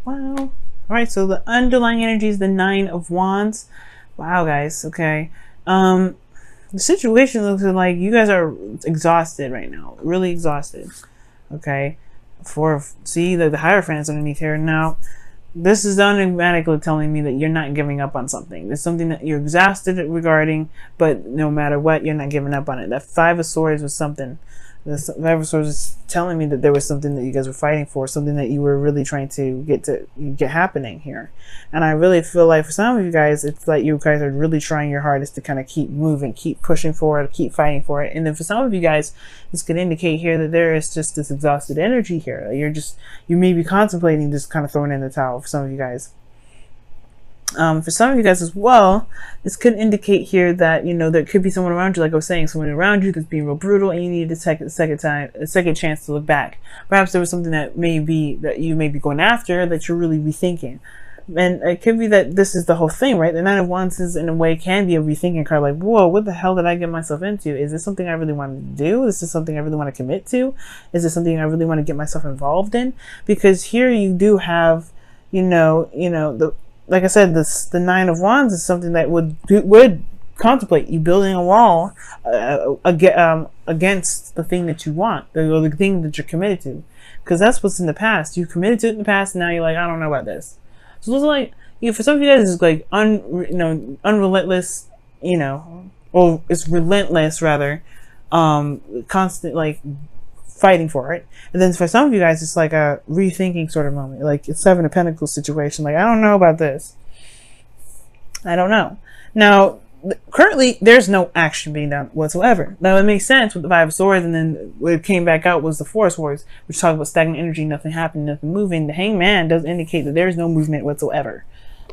Wow. All right, so the underlying energy is the Nine of Wands. Wow, guys. Okay. The situation looks like you guys are exhausted right now, really exhausted. Okay. See the Hierophant's underneath here. Now, this is automatically telling me that you're not giving up on something. There's something that you're exhausted regarding, but no matter what, you're not giving up on it. That Five of Swords was something. The Five of Swords is telling me that there was something that you guys were fighting for, something that you were really trying to get happening here. And I really feel like for some of you guys, it's like you guys are really trying your hardest to kind of keep moving, keep pushing forward, keep fighting for it. And then for some of you guys, this could indicate here that there is just this exhausted energy here. You may be contemplating just kind of throwing in the towel for some of you guys. For some of you guys as well, this could indicate here that, you know, there could be someone around you, like I was saying, someone around you that's being real brutal, and you need a second chance to look back. Perhaps there was something that you may be going after that you're really rethinking. And it could be that this is the whole thing, right? The Nine of Wands is, in a way, can be a rethinking card. Like, whoa, what the hell did I get myself into? Is this something I really want to do? Is this something I really want to commit to? Is this something I really want to get myself involved in? Because here you do have, like I said, the Nine of Wands is something that would contemplate you building a wall against the thing that you want, or the thing that you're committed to. Because that's what's in the past. You committed to it in the past, and now you're like, I don't know about this. So those are like, for some of you guys, it's like unrelentless, or it's relentless rather, constant like fighting for it. And then for some of you guys, it's like a rethinking sort of moment, like it's Seven of Pentacles situation. Like, I don't know about this. I don't know. Now, currently, there's no action being done whatsoever. Now, it makes sense with the Five of Swords, and then what came back out was the Four of Swords, which talked about stagnant energy, nothing happening, nothing moving. The Hangman does indicate that there is no movement whatsoever.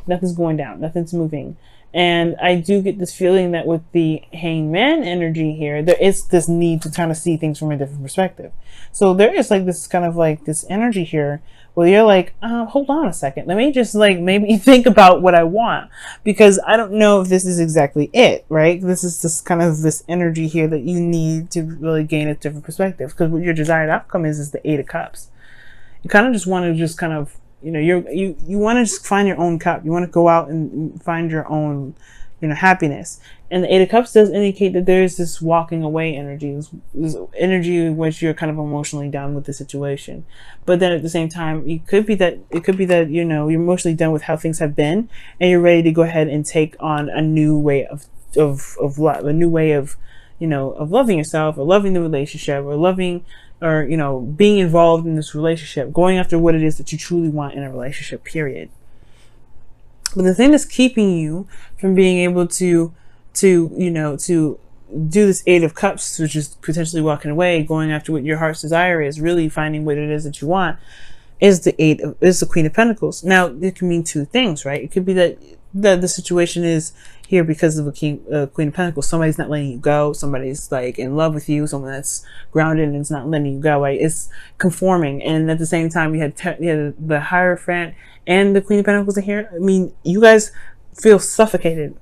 Nothing's going down. Nothing's moving. And I do get this feeling that with the Hangman energy here, there is this need to kind of see things from a different perspective. So there is like this kind of like this energy here where you're like, hold on a second. Let me just like maybe think about what I want, because I don't know if this is exactly it, right? This is just kind of this energy here that you need to really gain a different perspective, because what your desired outcome is the Eight of Cups. You kind of just want to just kind of, you want to just find your own cup. You want to go out and find your own, happiness. And the Eight of Cups does indicate that there is this walking away energy, this energy in which you're kind of emotionally done with the situation. But then at the same time, it could be that you're emotionally done with how things have been, and you're ready to go ahead and take on a new way of love, a new way of loving yourself, or loving the relationship, or loving, or being involved in this relationship, going after what it is that you truly want in a relationship, period. But the thing that's keeping you from being able to do this Eight of Cups, which is potentially walking away, going after what your heart's desire is, really finding what it is that you want, is the Queen of Pentacles. Now, it can mean two things, right? It could be that the situation is here because of the Queen of Pentacles. Somebody's not letting you go. Somebody's like in love with you. Someone that's grounded and is not letting you go. Right? It's conforming. And at the same time, you had the Hierophant and the Queen of Pentacles in here. I mean, you guys feel suffocated.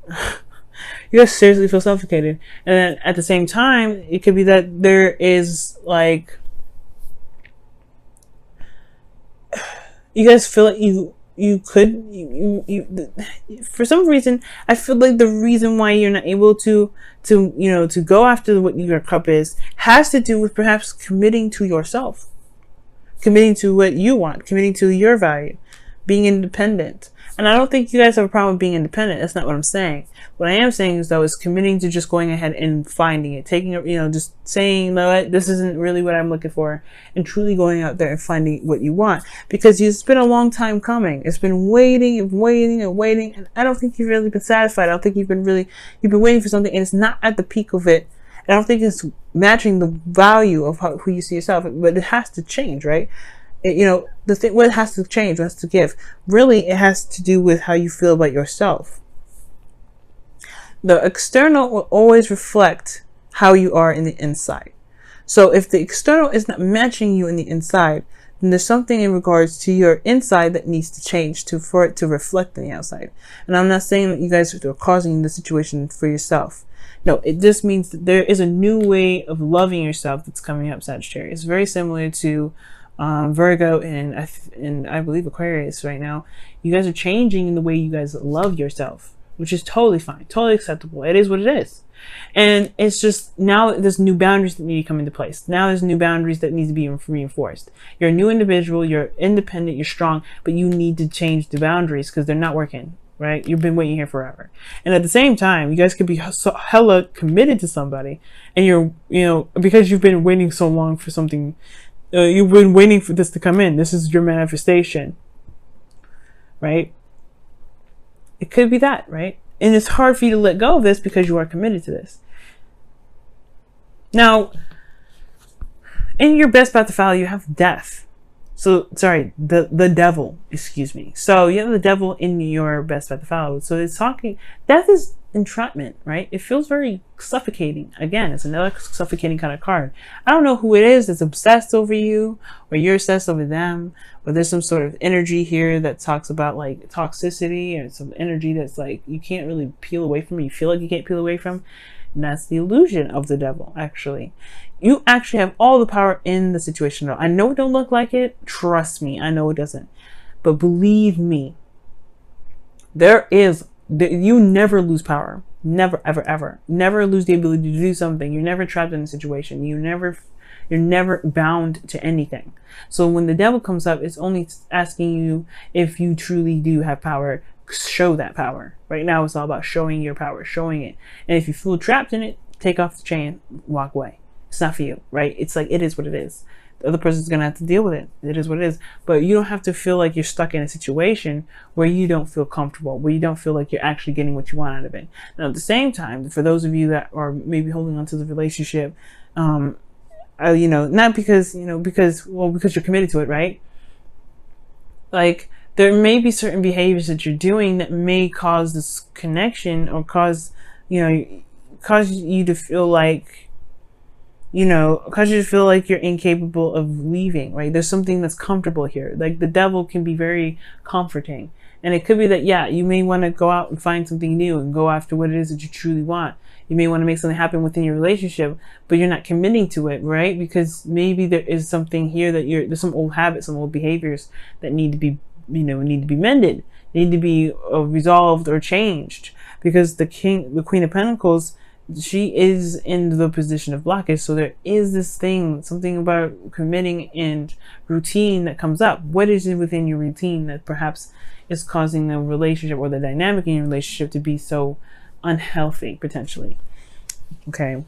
You guys seriously feel suffocated. And then at the same time, it could be that there is like, you guys feel like for some reason, I feel like the reason why you're not able to go after what your cup is has to do with perhaps committing to yourself, committing to what you want, committing to your value, being independent. And I don't think you guys have a problem with being independent. That's not what I'm saying. What I am saying is, though, is committing to just going ahead and finding it, taking it, just saying, no, this isn't really what I'm looking for, and truly going out there and finding what you want. Because it's been a long time coming. It's been waiting and waiting and waiting, and I don't think you've really been satisfied. I don't think you've been waiting for something, and it's not at the peak of it. I don't think it's matching the value of who you see yourself, but it has to change, right? What has to change, what has to give. Really, it has to do with how you feel about yourself. The external will always reflect how you are in the inside. So if the external is not matching you in the inside, then there's something in regards to your inside that needs to change for it to reflect in the outside. And I'm not saying that you guys are causing the situation for yourself. No, it just means that there is a new way of loving yourself that's coming up, Sagittarius. Very similar to Virgo and I believe Aquarius right now, you guys are changing in the way you guys love yourself, which is totally fine, totally acceptable. It is what it is. And it's just now there's new boundaries that need to come into place. Now there's new boundaries that need to be reinforced. You're a new individual, you're independent, you're strong, but you need to change the boundaries because they're not working, right? You've been waiting here forever. And at the same time, you guys could be so hella committed to somebody, and because you've been waiting so long for something, you've been waiting for this to come in. This is your manifestation, right? It could be that, right? And it's hard for you to let go of this because you are committed to this. Now, in your best path to follow, you have death. So, sorry, the devil, excuse me. So you have the devil in your best path to follow. So it's talking, death is entrapment, right? It feels very suffocating. Again, it's another suffocating kind of card. I don't know who it is that's obsessed over you, or you're obsessed over them, or there's some sort of energy here that talks about like toxicity, and some energy that's like you can't really peel away from, you feel like you can't peel away from. And that's the illusion of the devil, actually. You actually have all the power in the situation. I know it don't look like it. Trust me, I know it doesn't. But believe me, you never lose power. Never, ever, ever. Never lose the ability to do something. You're never trapped in a situation. You're never bound to anything. So when the devil comes up, it's only asking you if you truly do have power. Show that power. Right now, it's all about showing your power, showing it. And if you feel trapped in it, take off the chain, walk away. It's not for you, right? It's like, it is what it is. The other person's going to have to deal with it. It is what it is. But you don't have to feel like you're stuck in a situation where you don't feel comfortable, where you don't feel like you're actually getting what you want out of it. Now, at the same time, for those of you that are maybe holding on to the relationship, not because you're committed to it, right? Like, there may be certain behaviors that you're doing that may cause this connection, or cause you to feel like, you're incapable of leaving, right? There's something that's comfortable here. Like, the devil can be very comforting. And it could be that, yeah, you may want to go out and find something new and go after what it is that you truly want. You may want to make something happen within your relationship, but you're not committing to it, right? Because maybe there is something here that there's some old habits, some old behaviors that need to be mended, need to be resolved or changed. Because the Queen of Pentacles, she is in the position of blockage. So there is this thing, something about committing and routine that comes up. What is it within your routine that perhaps is causing the relationship or the dynamic in your relationship to be so unhealthy, potentially? Okay.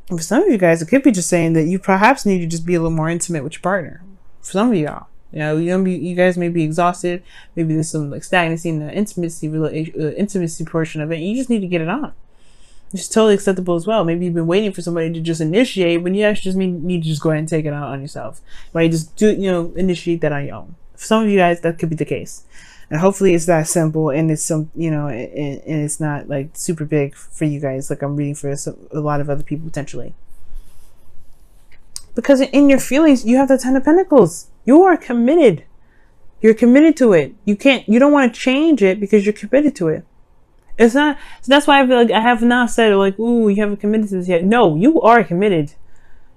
For some of you guys, it could be just saying that you perhaps need to just be a little more intimate with your partner. For some of y'all, you guys may be exhausted. Maybe there's some like stagnancy in the intimacy portion of it. You just need to get it on. It's totally acceptable as well. Maybe you've been waiting for somebody to just initiate when you actually just need to just go ahead and take it out on yourself. Right? Just initiate that on your own. For some of you guys, that could be the case. And hopefully it's that simple, and it's and it's not like super big for you guys, like I'm reading for a lot of other people potentially. Because in your feelings, you have the Ten of Pentacles. You are committed. You're committed to it. You don't want to change it because you're committed to it. It's not, so that's why I feel like I have not said like, ooh, you haven't committed to this yet. No, you are committed.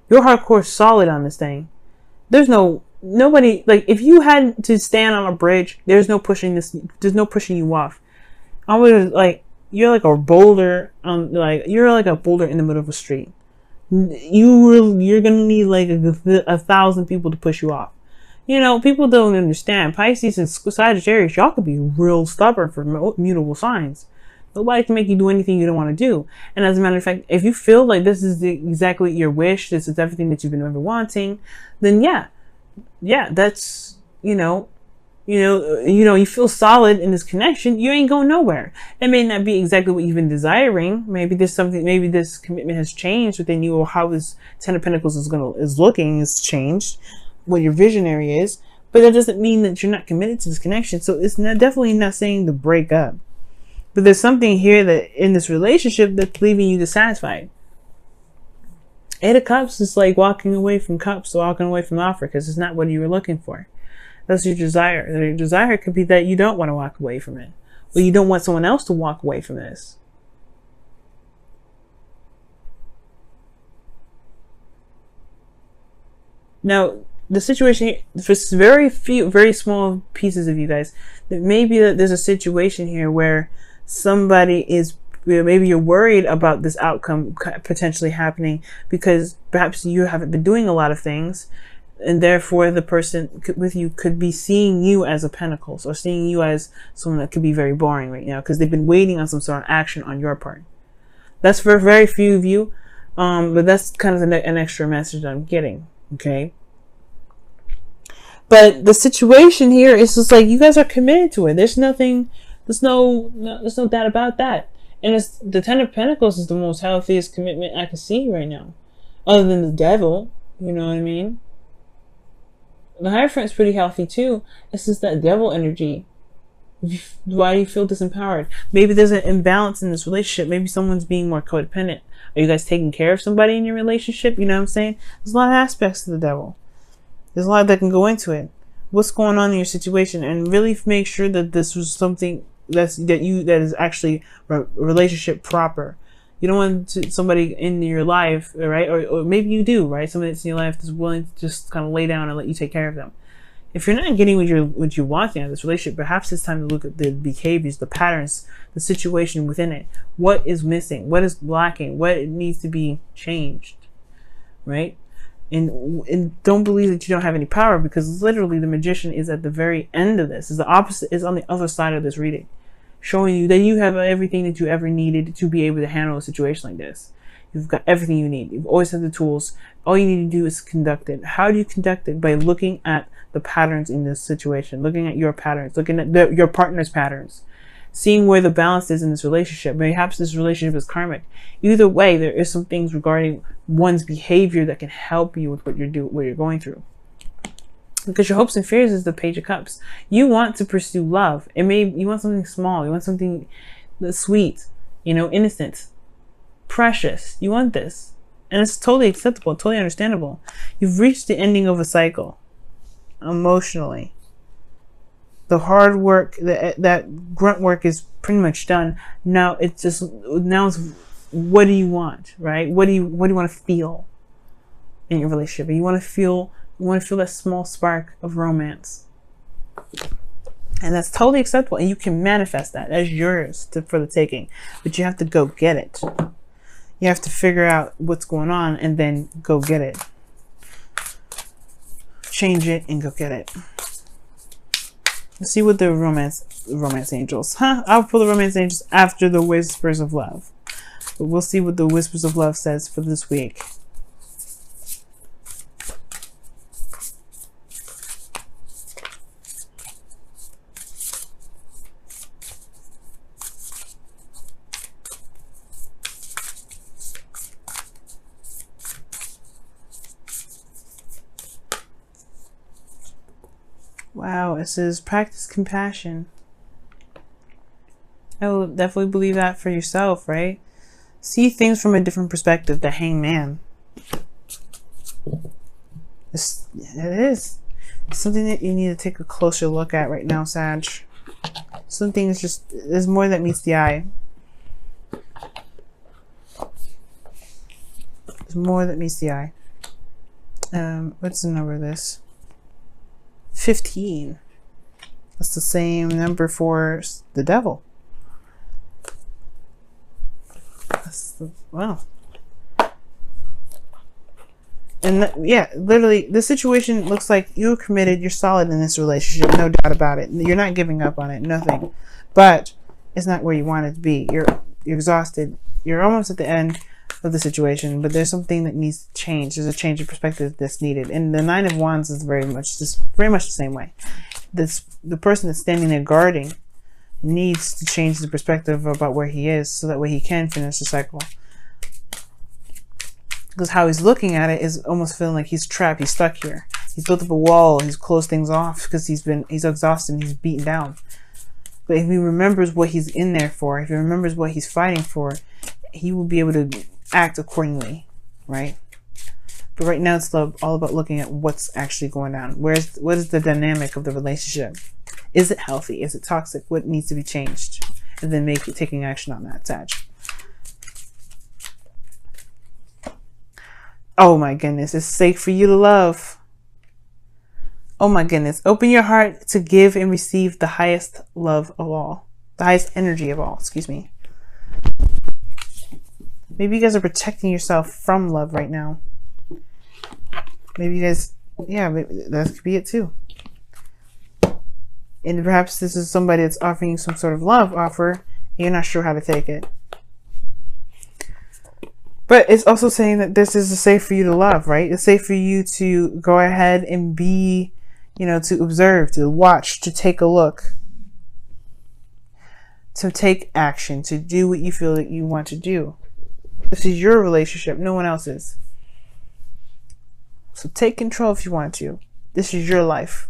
You're hardcore solid on this thing. There's nobody, like if you had to stand on a bridge, there's no pushing you off. I would you're like a boulder, you're like a boulder in the middle of a street. You're gonna need like 1,000 people to push you off. People don't understand. Pisces and Sagittarius, y'all could be real stubborn for mutable signs. Nobody can make you do anything you don't want to do. And as a matter of fact, if you feel like this is exactly your wish, this is everything that you've been ever wanting, then yeah, that's, you feel solid in this connection, you ain't going nowhere. It may not be exactly what you've been desiring. Maybe this commitment has changed within you, or how this Ten of Pentacles is changed, what your visionary is, but that doesn't mean that you're not committed to this connection. So it's definitely not saying to break up. But there's something here that in this relationship that's leaving you dissatisfied. Eight of Cups is like walking away from cups, walking away from offer, because it's not what you were looking for. That's your desire. Your desire could be that you don't want to walk away from it, or you don't want someone else to walk away from this. Now, the situation here, for very small pieces of you guys, that maybe there's a situation here where somebody is, maybe you're worried about this outcome potentially happening because perhaps you haven't been doing a lot of things, and therefore the person with you could be seeing you as a Pentacles, or seeing you as someone that could be very boring right now because they've been waiting on some sort of action on your part. That's for very few of you, but that's kind of an extra message I'm getting. Okay. But the situation here is just like, you guys are committed to it. There's no doubt about that. And it's, the Ten of Pentacles is the most healthiest commitment I can see right now. Other than the Devil, you know what I mean? The Hierophant's pretty healthy too. It's just that Devil energy. Why do you feel disempowered? Maybe there's an imbalance in this relationship. Maybe someone's being more codependent. Are you guys taking care of somebody in your relationship? You know what I'm saying? There's a lot of aspects to the Devil. There's a lot that can go into it. What's going on in your situation, and really make sure that this was something that is actually a relationship proper. You don't want somebody in your life, right? Or maybe you do, right? Somebody that's in your life that's willing to just kind of lay down and let you take care of them. If you're not getting what you want out of this relationship, perhaps it's time to look at the behaviors, the patterns, the situation within it. What is missing? What is lacking? What needs to be changed, right? And don't believe that you don't have any power, because literally the Magician is at the very end of this. Is the opposite, is on the other side of this reading, showing you that you have everything that you ever needed to be able to handle a situation like this. You've got everything you need. You've always had the tools. All you need to do is conduct it. How do you conduct it? By looking at the patterns in this situation, looking at your patterns, looking at your partner's patterns, seeing where the balance is in this relationship. Perhaps this relationship is karmic. Either way, there is some things regarding one's behavior that can help you with what you're going through. Because your hopes and fears is the Page of Cups. You want to pursue love. You want something small. You want something that's sweet, innocent, precious. You want this. And it's totally acceptable, totally understandable. You've reached the ending of a cycle emotionally. The hard work, that grunt work is pretty much done. Now it's what do you want, right? What do you want to feel in your relationship? You want to feel that small spark of romance. And that's totally acceptable. And you can manifest that as yours for the taking. But you have to go get it. You have to figure out what's going on and then go get it. Change it and go get it. Let's see what the romance angels. I'll pull the romance angels after the Whispers of Love. But we'll see what the Whispers of Love says for this week. Wow, it says practice compassion. I will definitely believe that for yourself, right? See things from a different perspective. The Hangman. It is. It's something that you need to take a closer look at right now, Sag. Something is just, there's more that meets the eye. There's more that meets the eye. What's the number of this? 15. That's the same number for the Devil. Wow. And yeah, literally, the situation looks like you're committed, you're solid in this relationship, no doubt about it. You're not giving up on it, nothing. But it's not where you want it to be. You're exhausted. You're almost at the end of the situation, but there's something that needs to change. There's a change of perspective that's needed. And the Nine of Wands is very much the same way. The person that's standing there guarding needs to change the perspective about where he is, so that way he can finish the cycle. Because how he's looking at it is almost feeling like he's trapped, he's stuck here. He's built up a wall, he's closed things off because he's exhausted and he's beaten down. But if he remembers what he's in there for, if he remembers what he's fighting for, he will be able to act accordingly, right? But right now it's all about looking at what's actually going on. What is the dynamic of the relationship? Is it healthy? Is it toxic? What needs to be changed? And then taking action on that, Sag. Oh my goodness, it's safe for you to love. Oh my goodness. Open your heart to give and receive the highest love of all. The highest energy of all, excuse me. Maybe you guys are protecting yourself from love right now. Maybe you guys, yeah, maybe that could be it too. And perhaps this is somebody that's offering you some sort of love offer, and you're not sure how to take it. But it's also saying that this is safe for you to love, right? It's safe for you to go ahead and be, you know, to observe, to watch, to take a look, to take action, to do what you feel that you want to do. This is your relationship, no one else's. So take control if you want to. This is your life.